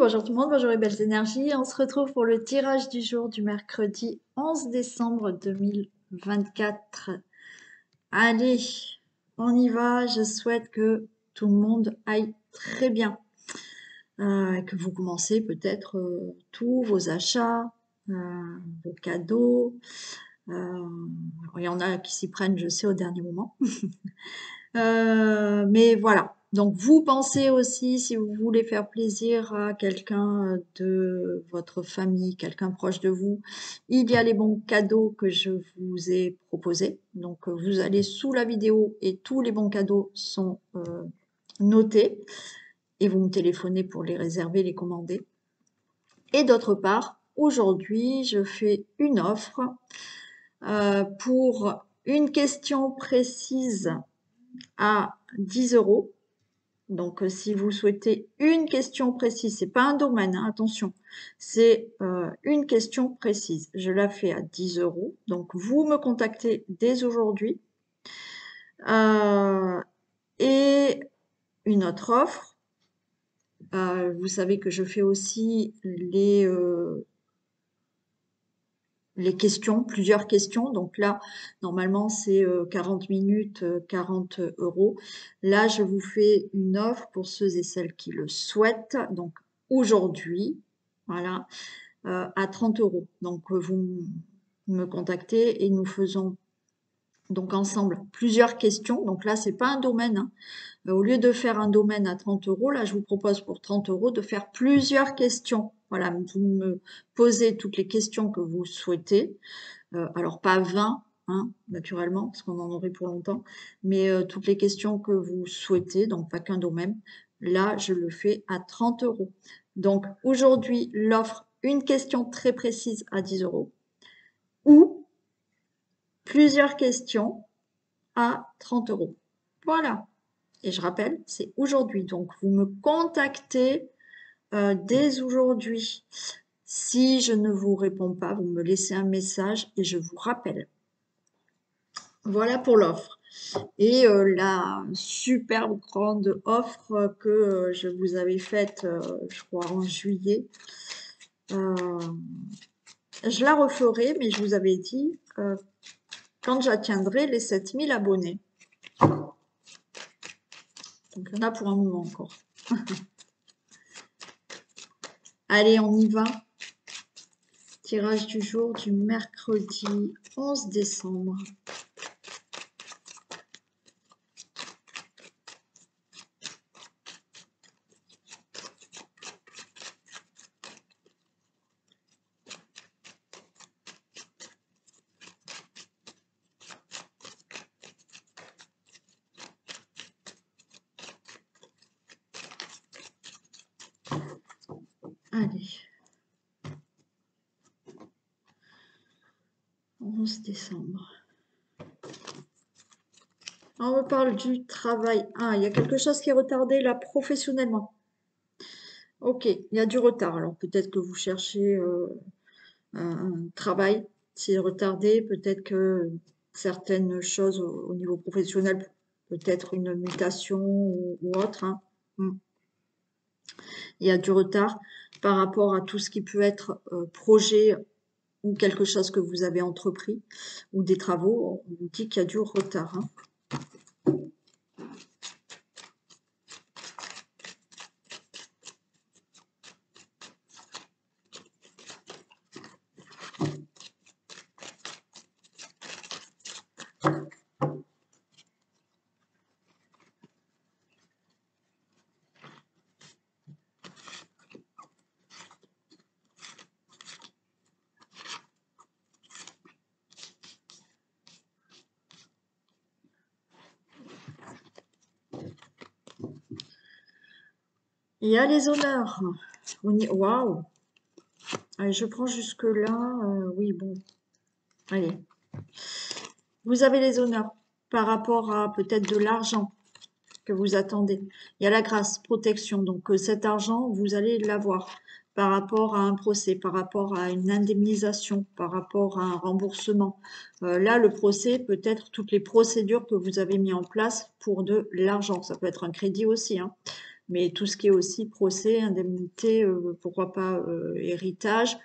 bonjour tout le monde, bonjour les belles énergies. On se retrouve pour le tirage du jour du mercredi 11 décembre 2024. Allez, on y va. Je souhaite que tout le monde aille très bien. Que vous commencez peut-être tous vos achats, vos cadeaux. Il y en a qui s'y prennent, je sais, au dernier moment. Mais voilà. Donc vous pensez aussi, si vous voulez faire plaisir à quelqu'un de votre famille, quelqu'un proche de vous, il y a les bons cadeaux que je vous ai proposés. Donc vous allez sous la vidéo et tous les bons cadeaux sont notés et vous me téléphonez pour les réserver, les commander. Et d'autre part, aujourd'hui, je fais une offre pour une question précise à 10 €. Donc, si vous souhaitez une question précise, c'est pas un domaine, hein, attention, c'est une question précise. Je la fais à 10 €. Donc, vous me contactez dès aujourd'hui. Et une autre offre, vous savez que je fais aussi les questions, plusieurs questions. Donc là, normalement, c'est 40 minutes, 40 €. Là, je vous fais une offre pour ceux et celles qui le souhaitent. Donc aujourd'hui, voilà, à 30 €. Donc vous me contactez et nous faisons donc ensemble plusieurs questions. Donc là, c'est pas un domaine, hein. Au lieu de faire un domaine à 30 €, là, je vous propose pour 30 € de faire plusieurs questions. Voilà, vous me posez toutes les questions que vous souhaitez. Alors pas 20, hein, naturellement, parce qu'on en aurait pour longtemps, mais toutes les questions que vous souhaitez, donc pas qu'un domaine. Là, je le fais à 30 €. Donc aujourd'hui, l'offre, une question très précise à 10 € ou plusieurs questions à 30 €. Voilà. Et je rappelle, c'est aujourd'hui. Donc, vous me contactez dès aujourd'hui. Si je ne vous réponds pas, vous me laissez un message et je vous rappelle. Voilà pour l'offre. Et la superbe grande offre que je vous avais faite, je crois, en juillet. Je la referai, mais je vous avais dit quand j'atteindrai les 7000 abonnés. Donc, il y en a pour un moment encore. Allez, on y va. Tirage du jour du mercredi 11 décembre. Allez. 11 décembre. On me parle du travail. Ah, il y a quelque chose qui est retardé là professionnellement. Ok, il y a du retard. Alors peut-être que vous cherchez un travail. C'est retardé. Peut-être que certaines choses au niveau professionnel, peut-être une mutation ou autre, hein. Il y a du retard par rapport à tout ce qui peut être projet ou quelque chose que vous avez entrepris ou des travaux. On vous dit qu'il y a du retard, hein. Il y a les honneurs. Waouh! Allez, je prends jusque-là. Oui, bon. Allez. Vous avez les honneurs par rapport à peut-être de l'argent que vous attendez. Il y a la grâce, protection. Donc cet argent, vous allez l'avoir par rapport à un procès, par rapport à une indemnisation, par rapport à un remboursement. Là, le procès peut être toutes les procédures que vous avez mis en place pour de l'argent. Ça peut être un crédit aussi, hein. Mais tout ce qui est aussi procès, indemnité, pourquoi pas héritage,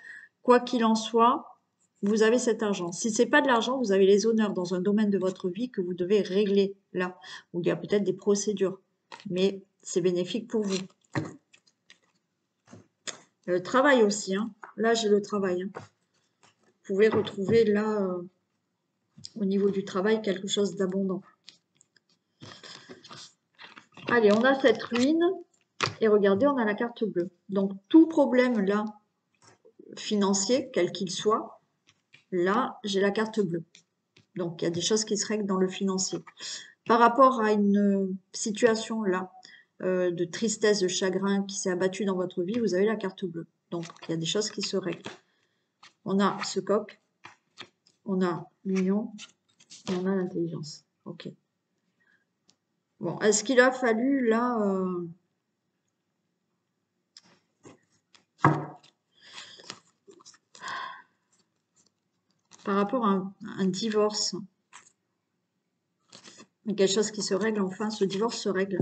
quoi qu'il en soit, vous avez cet argent. Si c'est pas de l'argent, vous avez les honneurs dans un domaine de votre vie que vous devez régler là, où il y a peut-être des procédures. Mais c'est bénéfique pour vous. Le travail aussi, hein. Là, j'ai le travail. Hein. Vous pouvez retrouver là, au niveau du travail, quelque chose d'abondant. Allez, on a cette ruine. Et regardez, on a la carte bleue. Donc, tout problème là, financier, quel qu'il soit, là, j'ai la carte bleue. Donc, il y a des choses qui se règlent dans le financier. Par rapport à une situation là, de tristesse, de chagrin qui s'est abattue dans votre vie, vous avez la carte bleue. Donc, il y a des choses qui se règlent. On a ce coq, on a l'union et on a l'intelligence. Ok. Bon, est-ce qu'il a fallu là... par rapport à un divorce, quelque chose qui se règle, enfin, ce divorce se règle.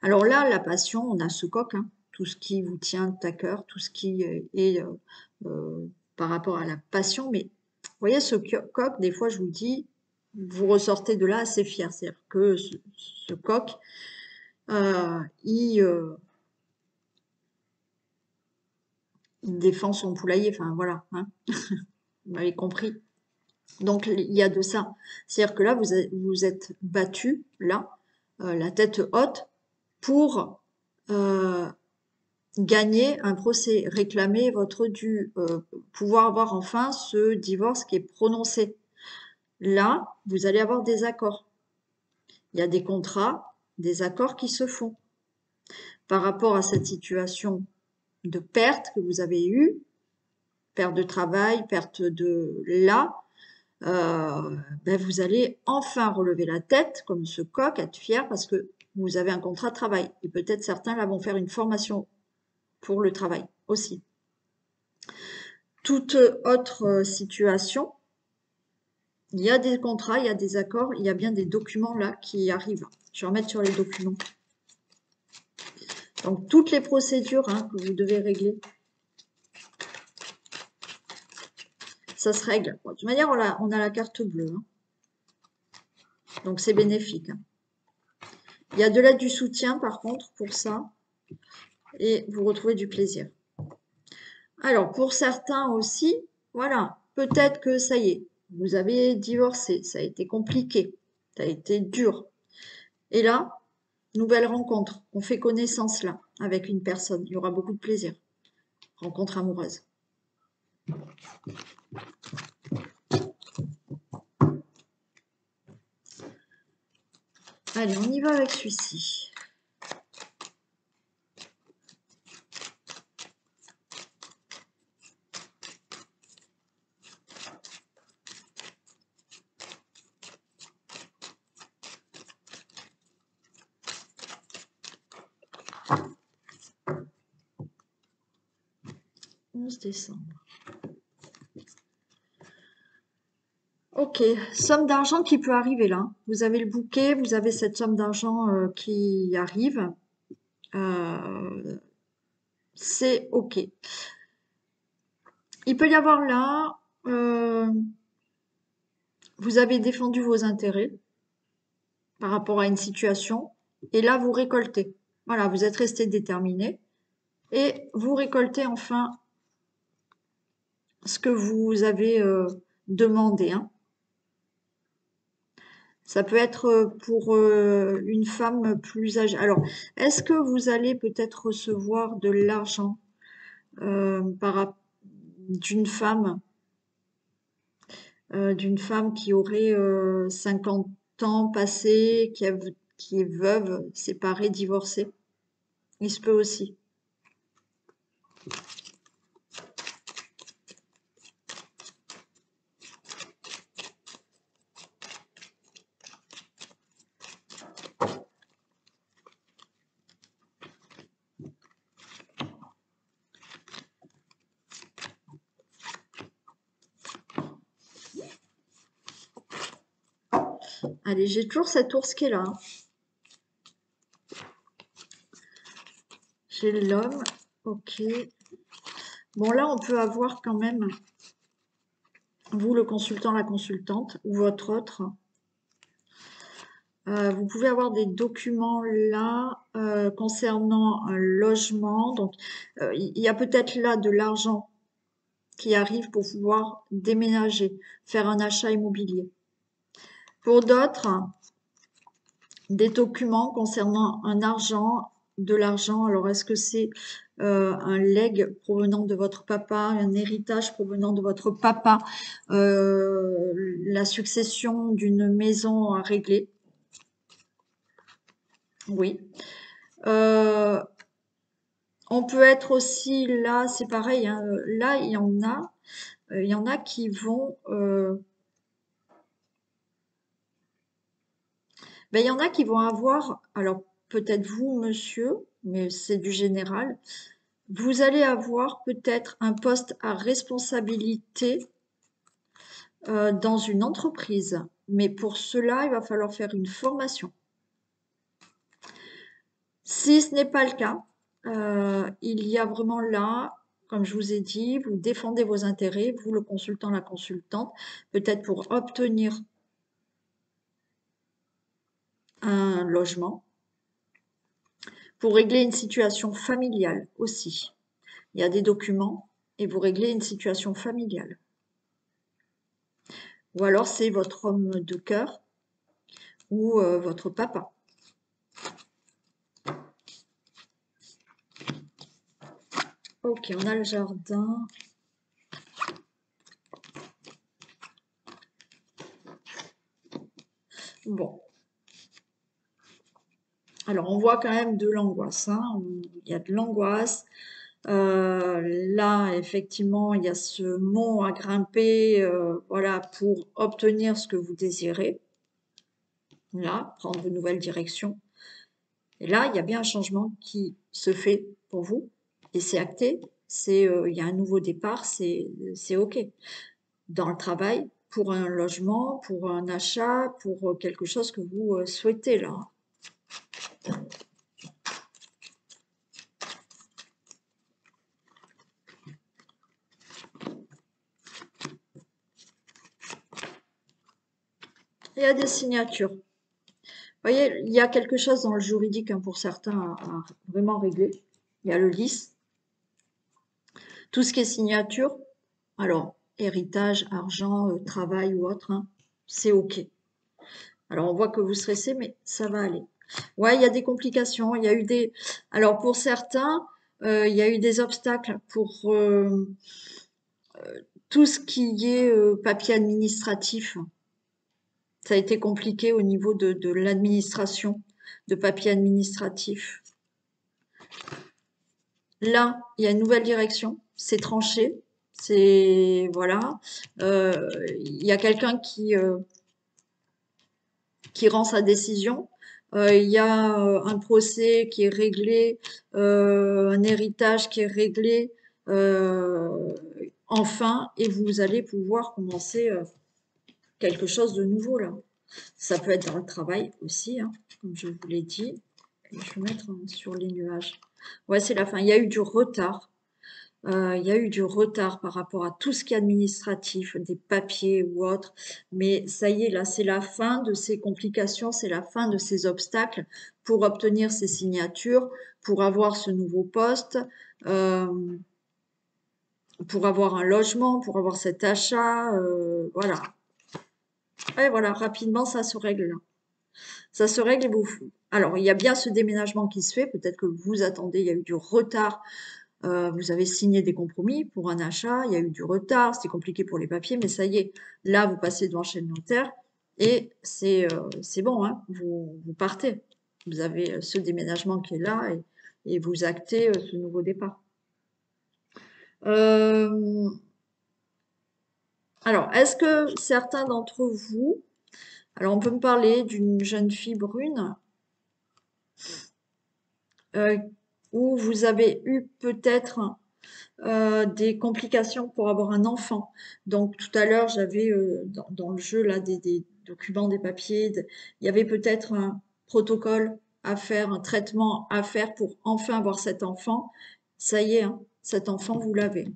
Alors là, la passion, on a ce coq, hein, tout ce qui vous tient à cœur, tout ce qui est par rapport à la passion. Mais vous voyez, ce coq, des fois, je vous dis, vous ressortez de là assez fier. C'est-à-dire que ce coq, il défend son poulailler. Enfin, voilà, hein, vous m'avez compris. Donc, il y a de ça. C'est-à-dire que là, vous êtes battu, là, la tête haute, pour gagner un procès, réclamer votre dû, pouvoir avoir enfin ce divorce qui est prononcé. Là, vous allez avoir des accords. Il y a des contrats, des accords qui se font. Par rapport à cette situation de perte que vous avez eue, perte de travail, perte de là, ben vous allez enfin relever la tête, comme ce coq, être fier parce que vous avez un contrat de travail. Et peut-être certains là vont faire une formation pour le travail aussi. Toute autre situation, il y a des contrats, il y a des accords, il y a bien des documents là qui arrivent. Je vais remettre sur les documents. Donc toutes les procédures hein, que vous devez régler, ça se règle. Bon, de toute manière, on a la carte bleue. Hein. Donc c'est bénéfique. Hein. Il y a de l'aide du soutien par contre pour ça. Et vous retrouvez du plaisir. Alors pour certains aussi, voilà, peut-être que ça y est, vous avez divorcé, ça a été compliqué, ça a été dur. Et là, nouvelle rencontre, on fait connaissance là avec une personne, il y aura beaucoup de plaisir. Rencontre amoureuse. Allez, on y va avec celui-ci. « 11 décembre. Ok, somme d'argent qui peut arriver là. Vous avez le bouquet, vous avez cette somme d'argent qui arrive. C'est ok. Il peut y avoir là, vous avez défendu vos intérêts par rapport à une situation et là vous récoltez. Voilà, vous êtes resté déterminé et vous récoltez enfin ce que vous avez demandé. Hein. Ça peut être pour une femme plus âgée. Alors, est-ce que vous allez peut-être recevoir de l'argent d'une femme qui aurait 50 ans passés, qui est veuve, séparée, divorcée? Il se peut aussi. Allez, j'ai toujours cet ours qui est là. Hein. J'ai l'homme. Ok. Bon, là, on peut avoir quand même, vous, le consultant, la consultante, ou votre autre. Vous pouvez avoir des documents là concernant un logement. Donc, il y a peut-être là de l'argent qui arrive pour pouvoir déménager, faire un achat immobilier. Pour d'autres, des documents concernant de l'argent. Alors, est-ce que c'est un legs provenant de votre papa, un héritage provenant de votre papa, la succession d'une maison à régler? Oui. On peut être aussi là, c'est pareil, hein, là il y en a qui vont, ben, il y en a qui vont avoir, alors peut-être vous, monsieur, mais c'est du général, vous allez avoir peut-être un poste à responsabilité dans une entreprise, mais pour cela, il va falloir faire une formation. Si ce n'est pas le cas, il y a vraiment là, comme je vous ai dit, vous défendez vos intérêts, vous le consultant, la consultante, peut-être pour obtenir un logement, pour régler une situation familiale aussi. Il y a des documents et vous réglez une situation familiale. Ou alors c'est votre homme de cœur ou votre papa. Ok, on a le jardin. Bon. Alors, on voit quand même de l'angoisse, hein. Il y a de l'angoisse. Là, effectivement, il y a ce mont à grimper, voilà, pour obtenir ce que vous désirez. Là, prendre une nouvelle direction. Et là, il y a bien un changement qui se fait pour vous. Et c'est acté. Il y a un nouveau départ, c'est OK. Dans le travail, pour un logement, pour un achat, pour quelque chose que vous souhaitez là. Il y a des signatures. Vous voyez, il y a quelque chose dans le juridique hein, pour certains à vraiment régler. Il y a le lice. Tout ce qui est signature, alors héritage, argent, travail ou autre, hein, c'est OK. Alors on voit que vous stressez, mais ça va aller. Ouais, il y a des complications. Il y a eu des. Alors pour certains, il y a eu des obstacles pour tout ce qui est papier administratif. Ça a été compliqué au niveau de l'administration, de papier administratif. Là, il y a une nouvelle direction, c'est tranché, c'est voilà. Il y a quelqu'un qui rend sa décision. Il y a un procès qui est réglé, un héritage qui est réglé, enfin, et vous allez pouvoir commencer quelque chose de nouveau là. Ça peut être dans le travail aussi, hein, comme je vous l'ai dit. Et je vais mettre sur les nuages. Ouais, c'est la fin. Il y a eu du retard. Il y a eu du retard par rapport à tout ce qui est administratif, des papiers ou autres. Mais ça y est, là, c'est la fin de ces complications, c'est la fin de ces obstacles pour obtenir ces signatures, pour avoir ce nouveau poste, euh, pour avoir un logement, pour avoir cet achat. Voilà. Et voilà, rapidement, ça se règle là. Ça se règle et vous. Alors, il y a bien ce déménagement qui se fait. Peut-être que vous attendez, il y a eu du retard. Vous avez signé des compromis pour un achat. Il y a eu du retard. C'était compliqué pour les papiers, mais ça y est. Là, vous passez devant chez le notaire et c'est bon. Hein, vous partez. Vous avez ce déménagement qui est là et vous actez ce nouveau départ. Alors, est-ce que certains d'entre vous, alors on peut me parler d'une jeune fille brune euh, où vous avez eu peut-être des complications pour avoir un enfant. Donc tout à l'heure, j'avais dans le jeu là des documents, des papiers, il y avait peut-être un protocole à faire, un traitement à faire pour enfin avoir cet enfant, ça y est, hein, cet enfant, vous l'avez.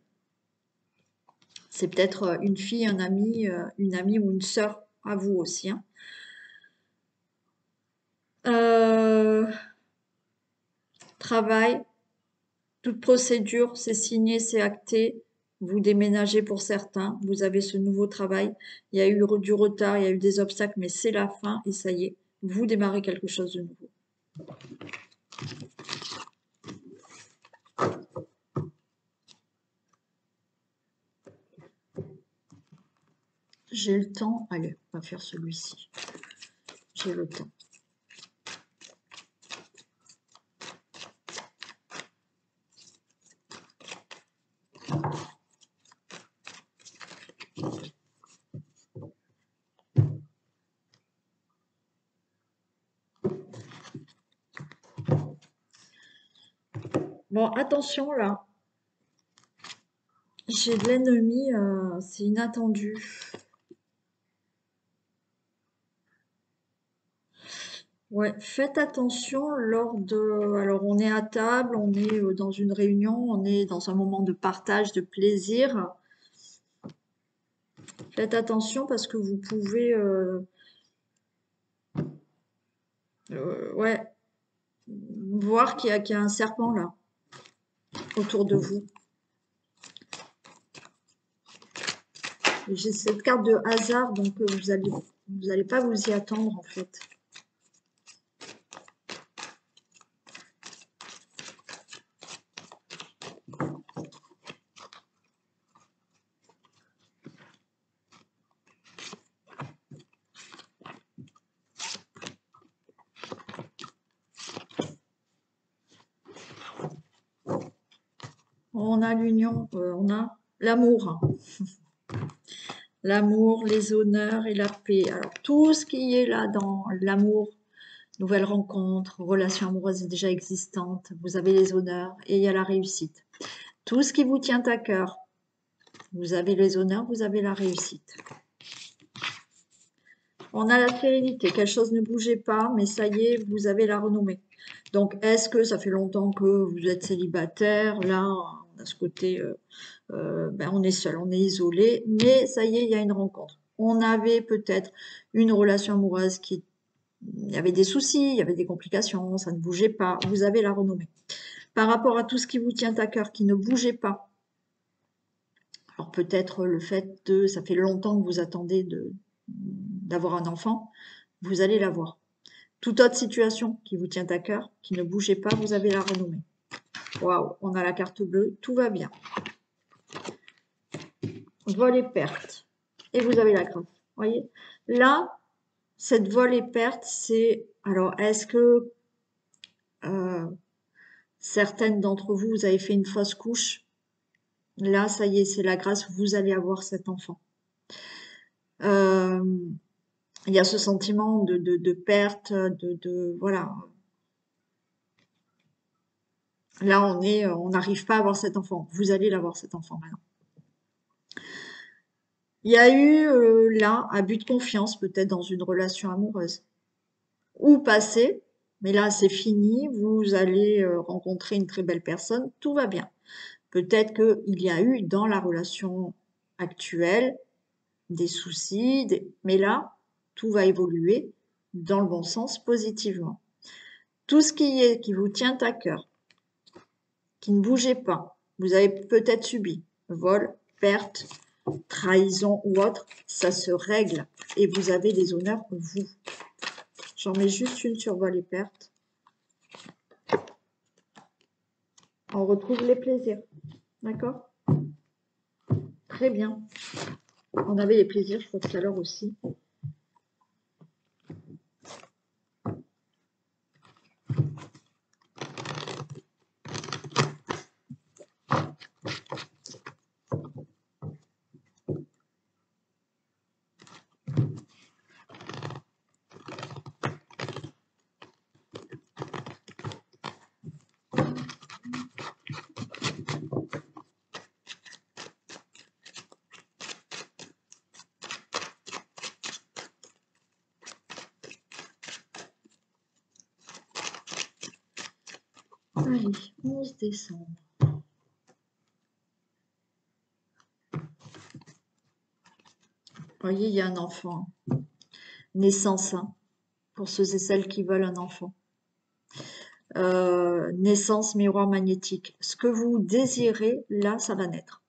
C'est peut-être une fille, un ami, une amie ou une sœur à vous aussi, hein. Travail, toute procédure, c'est signé, c'est acté. Vous déménagez pour certains, vous avez ce nouveau travail. Il y a eu du retard, il y a eu des obstacles, mais c'est la fin et ça y est, vous démarrez quelque chose de nouveau. J'ai le temps. Allez, on va faire celui-ci. J'ai le temps. Bon, attention là. J'ai de l'ennemi, c'est inattendu. Ouais, faites attention lors de... Alors, on est à table, on est dans une réunion, on est dans un moment de partage, de plaisir. Faites attention parce que vous pouvez... ouais, voir qu'il y a un serpent là, autour de vous. J'ai cette carte de hasard, donc vous allez pas vous y attendre en fait. On a l'union, on a l'amour. L'amour, les honneurs et la paix. Alors, tout ce qui est là dans l'amour, nouvelle rencontre, relation amoureuse déjà existante, vous avez les honneurs et il y a la réussite. Tout ce qui vous tient à cœur, vous avez les honneurs, vous avez la réussite. On a la sérénité, quelque chose ne bougeait pas, mais ça y est, vous avez la renommée. Donc, est-ce que ça fait longtemps que vous êtes célibataire? Là, on a ce côté, ben, on est seul, on est isolé, mais ça y est, il y a une rencontre. On avait peut-être une relation amoureuse qui, il y avait des soucis, il y avait des complications, ça ne bougeait pas. Vous avez la renommée. Par rapport à tout ce qui vous tient à cœur, qui ne bougeait pas, alors peut-être le fait de, ça fait longtemps que vous attendez d'avoir un enfant, vous allez l'avoir. Toute autre situation qui vous tient à cœur, qui ne bougez pas, vous avez la renommée. Waouh, on a la carte bleue, tout va bien. Vol et perte. Et vous avez la grâce. Voyez, là, cette vol et perte, c'est... Alors, est-ce que certaines d'entre vous, vous avez fait une fausse couche? Là, ça y est, c'est la grâce, vous allez avoir cet enfant. Il y a ce sentiment de perte, voilà. Là, on n'arrive pas à avoir cet enfant. Vous allez l'avoir, cet enfant, maintenant. Il y a eu, là, abus de confiance, peut-être dans une relation amoureuse. Ou passé, mais là, c'est fini. Vous allez rencontrer une très belle personne. Tout va bien. Peut-être qu'il y a eu dans la relation actuelle des soucis, mais là, tout va évoluer dans le bon sens, positivement. Tout ce qui vous tient à cœur, qui ne bougez pas, vous avez peut-être subi vol, perte, trahison ou autre, ça se règle et vous avez des honneurs, vous. J'en mets juste une sur vol et perte. On retrouve les plaisirs, d'accord? Très bien. On avait les plaisirs, je crois, tout à l'heure aussi. Allez, 11 décembre. Vous voyez, il y a un enfant. Naissance, hein, pour ceux et celles qui veulent un enfant. Naissance, miroir magnétique. Ce que vous désirez, là, ça va naître.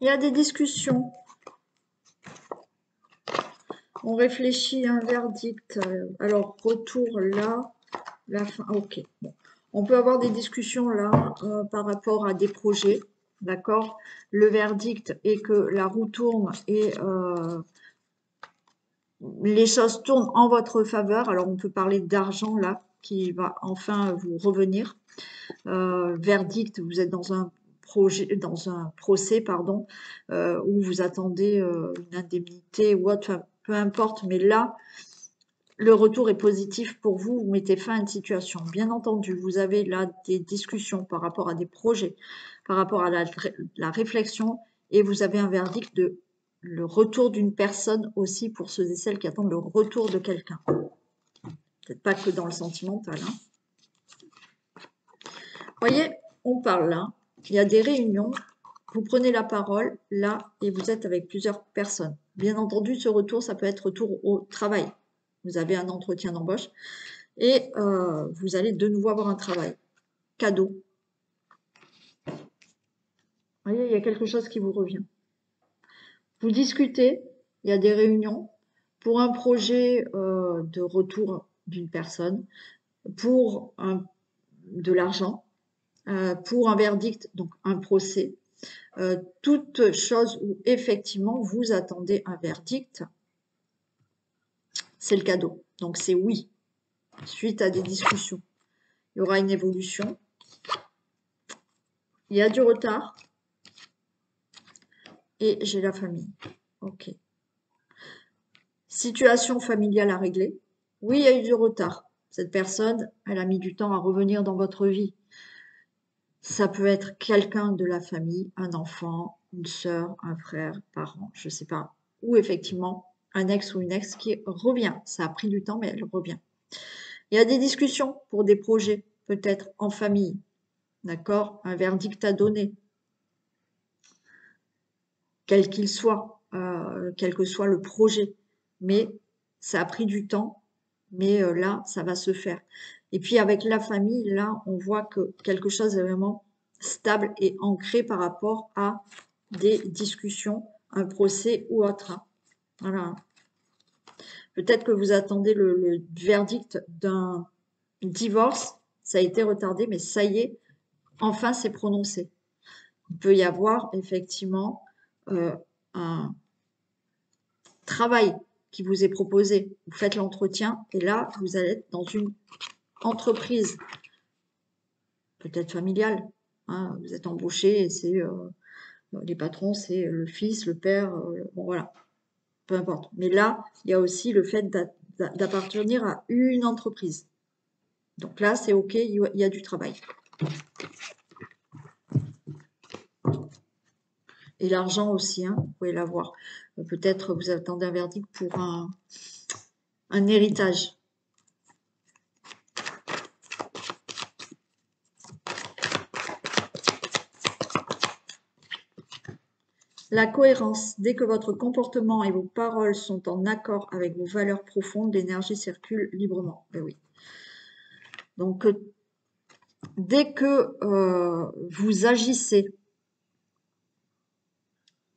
Il y a des discussions. On réfléchit à un verdict. Alors, retour là, la fin. Ok. Bon. On peut avoir des discussions là par rapport à des projets. D'accord. Le verdict est que la roue tourne et les choses tournent en votre faveur. Alors, on peut parler d'argent là qui va enfin vous revenir. Verdict, vous êtes dans un procès, pardon, où vous attendez une indemnité ou autre, enfin, peu importe, mais là, le retour est positif pour vous, vous mettez fin à une situation. Bien entendu, vous avez là des discussions par rapport à des projets, par rapport à la réflexion, et vous avez un verdict de le retour d'une personne aussi pour ceux et celles qui attendent le retour de quelqu'un. Peut-être pas que dans le sentimental, hein. Vous voyez, on parle là, il y a des réunions, vous prenez la parole là et vous êtes avec plusieurs personnes. Bien entendu, ce retour, ça peut être retour au travail. Vous avez un entretien d'embauche et vous allez de nouveau avoir un travail. Cadeau. Vous voyez, il y a quelque chose qui vous revient. Vous discutez, il y a des réunions pour un projet de retour d'une personne, pour de l'argent, pour un verdict, donc un procès, toute chose où effectivement vous attendez un verdict, c'est le cadeau. Donc c'est oui, suite à des discussions. Il y aura une évolution. Il y a du retard. Et j'ai la famille. Ok. Situation familiale à régler. Oui, il y a eu du retard. Cette personne, elle a mis du temps à revenir dans votre vie. Ça peut être quelqu'un de la famille, un enfant, une sœur, un frère, parent, je ne sais pas. Ou effectivement, un ex ou une ex qui revient. Ça a pris du temps, mais elle revient. Il y a des discussions pour des projets, peut-être en famille. D'accord? Un verdict à donner. Quel qu'il soit, quel que soit le projet. Mais ça a pris du temps, mais là, ça va se faire. Et puis avec la famille, là, on voit que quelque chose est vraiment stable et ancré par rapport à des discussions, un procès ou autre. Voilà. Peut-être que vous attendez le verdict d'un divorce, ça a été retardé, mais ça y est, enfin c'est prononcé. Il peut y avoir effectivement un travail qui vous est proposé. Vous faites l'entretien et là, vous allez être dans une entreprise, peut-être familiale. Hein, vous êtes embauché et c'est les patrons, c'est le fils, le père, bon voilà, peu importe. Mais là, il y a aussi le fait d'appartenir à une entreprise. Donc là, c'est OK, il y a du travail. Et l'argent aussi, hein, vous pouvez l'avoir. Peut-être vous attendez un verdict pour un héritage. La cohérence. Dès que votre comportement et vos paroles sont en accord avec vos valeurs profondes, l'énergie circule librement. Ben oui. Donc, dès que vous agissez,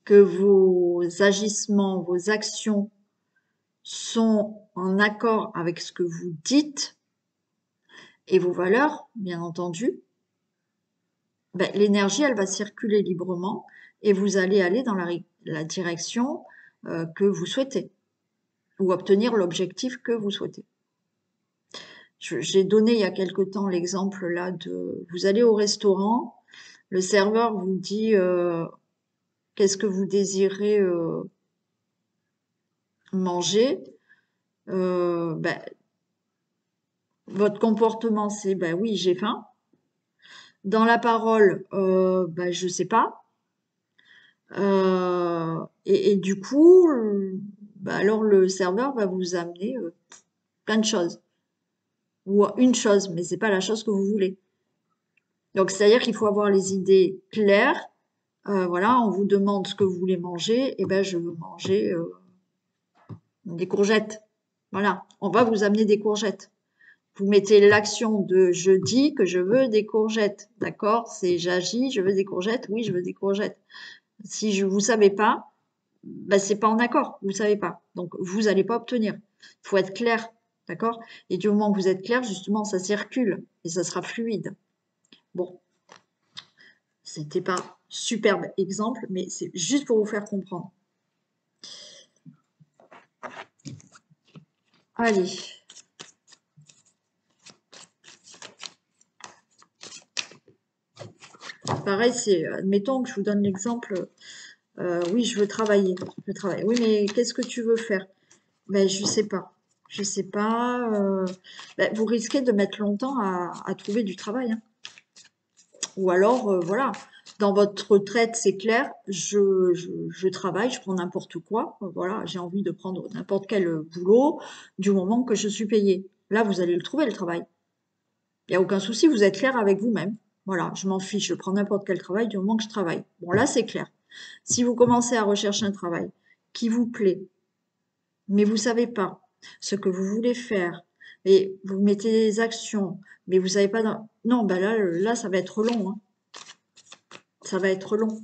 que vos agissements, vos actions sont en accord avec ce que vous dites et vos valeurs, bien entendu, ben, l'énergie, elle va circuler librement et vous allez aller dans la direction que vous souhaitez ou obtenir l'objectif que vous souhaitez. J'ai donné il y a quelque temps l'exemple là de vous allez au restaurant, le serveur vous dit qu'est-ce que vous désirez manger. Ben, votre comportement c'est ben oui j'ai faim. Dans la parole ben je sais pas. Et du coup ben alors le serveur va vous amener plein de choses ou une chose, mais c'est pas la chose que vous voulez. Donc c'est-à-dire qu'il faut avoir les idées claires. Voilà, on vous demande ce que vous voulez manger, et ben je veux manger des courgettes. Voilà, on va vous amener des courgettes. Vous mettez l'action de je dis que je veux des courgettes, d'accord? C'est j'agis, je veux des courgettes, oui, je veux des courgettes. Si je vous savez pas, ben c'est pas en accord, vous savez pas. Donc vous allez pas obtenir. Il faut être clair, d'accord? Et du moment que vous êtes clair, justement, ça circule et ça sera fluide. Bon, c'était pas superbe exemple, mais c'est juste pour vous faire comprendre. Allez. Pareil, c'est, admettons que je vous donne l'exemple, oui, je veux travailler. Oui, mais qu'est-ce que tu veux faire? Ben, je sais pas. Je sais pas. Ben, vous risquez de mettre longtemps à trouver du travail, hein. Ou alors, voilà, dans votre retraite, c'est clair, je travaille, je prends n'importe quoi. Voilà, j'ai envie de prendre n'importe quel boulot du moment que je suis payée. Là, vous allez le trouver, le travail. Il n'y a aucun souci, vous êtes clair avec vous-même. Voilà, je m'en fiche, je prends n'importe quel travail du moment que je travaille. Bon, là, c'est clair. Si vous commencez à rechercher un travail qui vous plaît, mais vous savez pas ce que vous voulez faire, et vous mettez des actions, mais vous savez pas dans... Non, ben là, ça va être long, hein. Ça va être long.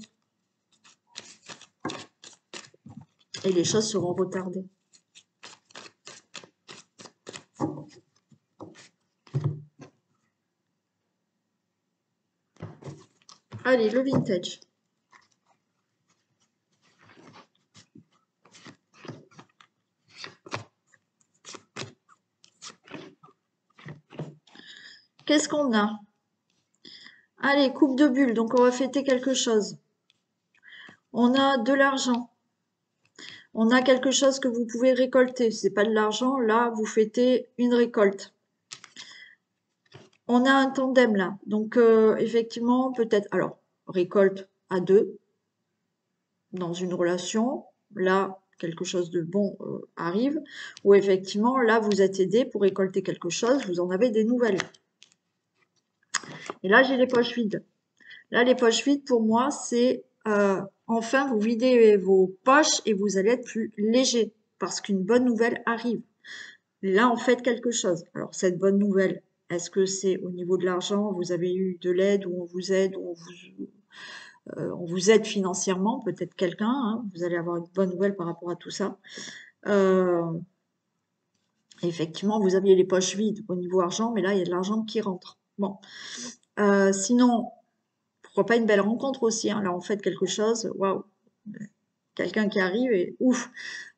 Et les choses seront retardées. Allez, le vintage. Qu'est-ce qu'on a? Allez, coupe de bulles, donc on va fêter quelque chose. On a de l'argent. On a quelque chose que vous pouvez récolter. C'est pas de l'argent, là, vous fêtez une récolte. On a un tandem là. Donc, effectivement, peut-être... Alors, récolte à deux, dans une relation. Là, quelque chose de bon arrive. Ou effectivement, là, vous êtes aidé pour récolter quelque chose. Vous en avez des nouvelles. Et là, j'ai les poches vides. Là, les poches vides, pour moi, c'est enfin, vous videz vos poches et vous allez être plus léger parce qu'une bonne nouvelle arrive. Là, en fait quelque chose. Alors, cette bonne nouvelle, est-ce que c'est au niveau de l'argent, vous avez eu de l'aide ou on vous aide ou on vous aide financièrement, peut-être quelqu'un, hein, vous allez avoir une bonne nouvelle par rapport à tout ça. Effectivement, vous aviez les poches vides au niveau argent, mais là, il y a de l'argent qui rentre. Bon. Sinon, pourquoi pas une belle rencontre aussi, hein. Là, on fait quelque chose, waouh, quelqu'un qui arrive et ouf,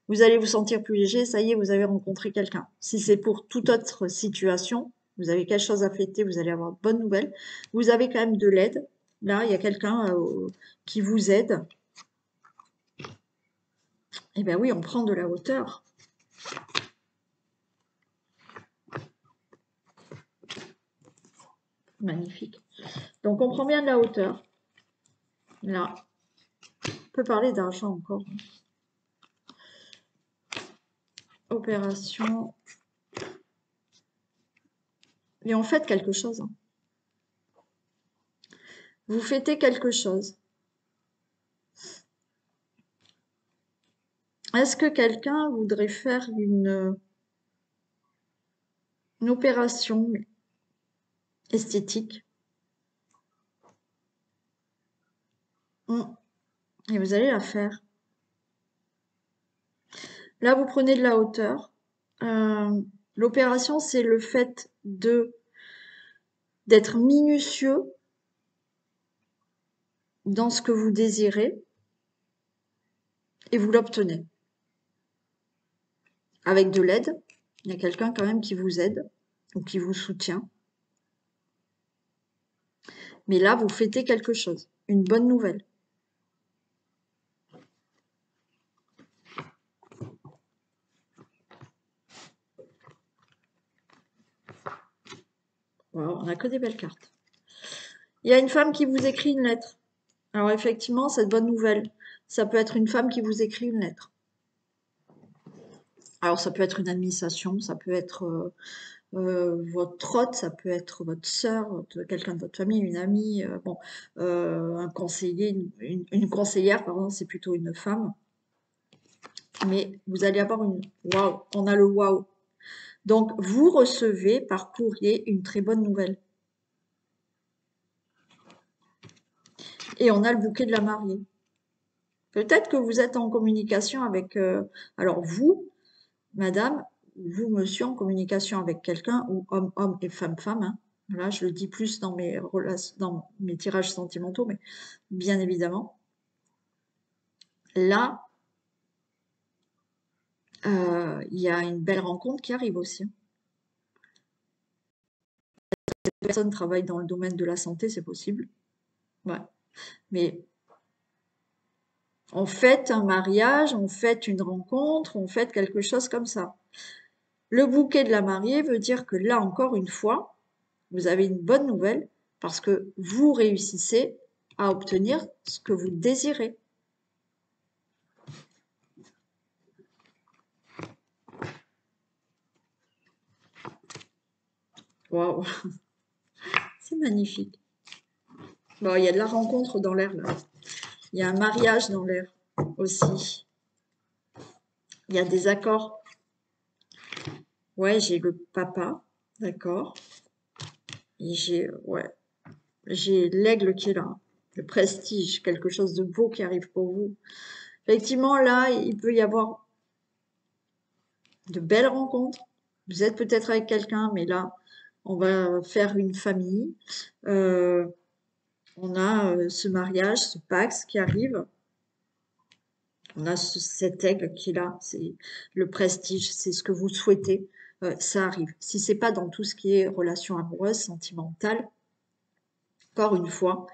vous allez vous sentir plus léger, ça y est, vous avez rencontré quelqu'un. Si c'est pour toute autre situation, vous avez quelque chose à fêter, vous allez avoir de bonnes nouvelles. Vous avez quand même de l'aide. Là, il y a quelqu'un qui vous aide. Eh bien oui, on prend de la hauteur. Magnifique. Donc, on prend bien de la hauteur. Là, on peut parler d'argent encore. Opération. Et on fait quelque chose, hein. Vous fêtez quelque chose. Est-ce que quelqu'un voudrait faire une opération esthétique? Et vous allez la faire. Là, vous prenez de la hauteur. L'opération, c'est le fait d'être minutieux dans ce que vous désirez et vous l'obtenez. Avec de l'aide, il y a quelqu'un quand même qui vous aide. ou qui vous soutient. Mais là, vous fêtez quelque chose, une bonne nouvelle. Wow, on n'a que des belles cartes. Il y a une femme qui vous écrit une lettre. Alors effectivement, cette bonne nouvelle, ça peut être une femme qui vous écrit une lettre. Alors ça peut être une administration, ça peut être votre hôte, ça peut être votre sœur, quelqu'un de votre famille, une amie, un conseiller, une conseillère, pardon, c'est plutôt une femme. Mais vous allez avoir une waouh, on a le waouh. Donc vous recevez par courrier une très bonne nouvelle. Et on a le bouquet de la mariée. Peut-être que vous êtes en communication avec, alors vous, madame, vous, monsieur, en communication avec quelqu'un, ou homme, homme et femme, femme, hein. Là, je le dis plus dans mes relations, dans mes tirages sentimentaux, mais bien évidemment. Là, il y a une belle rencontre qui arrive aussi. Cette personne travaille dans le domaine de la santé, c'est possible. Ouais. Mais on fête un mariage, on fête une rencontre, on fête quelque chose comme ça. Le bouquet de la mariée veut dire que là, encore une fois, vous avez une bonne nouvelle parce que vous réussissez à obtenir ce que vous désirez. Waouh, c'est magnifique. Bon, il y a de la rencontre dans l'air là. Il y a un mariage dans l'air aussi. Il y a des accords. Ouais, j'ai le papa, d'accord. Et j'ai l'aigle qui est là. Le prestige, quelque chose de beau qui arrive pour vous. Effectivement, là, il peut y avoir de belles rencontres. Vous êtes peut-être avec quelqu'un, mais là, on va faire une famille. On a ce mariage, ce Pax qui arrive. On a cet aigle qui est là, c'est le prestige, c'est ce que vous souhaitez, ça arrive. Si c'est pas dans tout ce qui est relation amoureuse, sentimentale, encore une fois,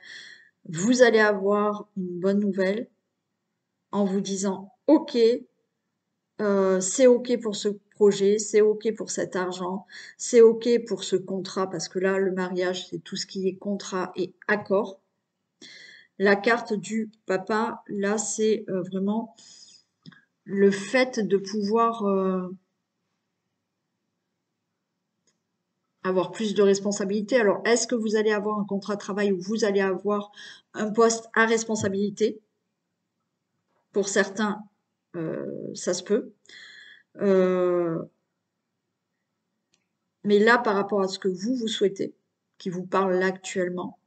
vous allez avoir une bonne nouvelle en vous disant OK, c'est OK pour ce projet, c'est OK pour cet argent, c'est OK pour ce contrat, parce que là, le mariage, c'est tout ce qui est contrat et accord. La carte du papa, là, c'est vraiment le fait de pouvoir avoir plus de responsabilités. Alors, est-ce que vous allez avoir un contrat de travail où vous allez avoir un poste à responsabilité? Pour certains, ça se peut. Mais là, par rapport à ce que vous souhaitez, qui vous parle là actuellement,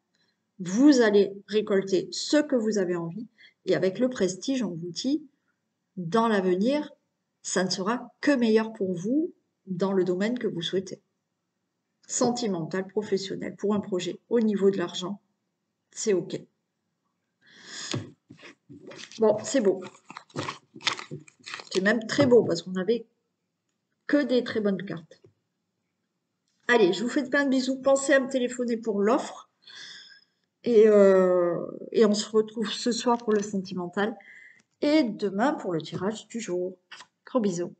vous allez récolter ce que vous avez envie. Et avec le prestige, on vous dit, dans l'avenir, ça ne sera que meilleur pour vous dans le domaine que vous souhaitez. Sentimental, professionnel, pour un projet au niveau de l'argent, c'est OK. Bon, c'est beau. C'est même très beau parce qu'on n'avait que des très bonnes cartes. Allez, je vous fais plein de bisous. Pensez à me téléphoner pour l'offre. Et on se retrouve ce soir pour le sentimental et demain pour le tirage du jour. Gros bisous.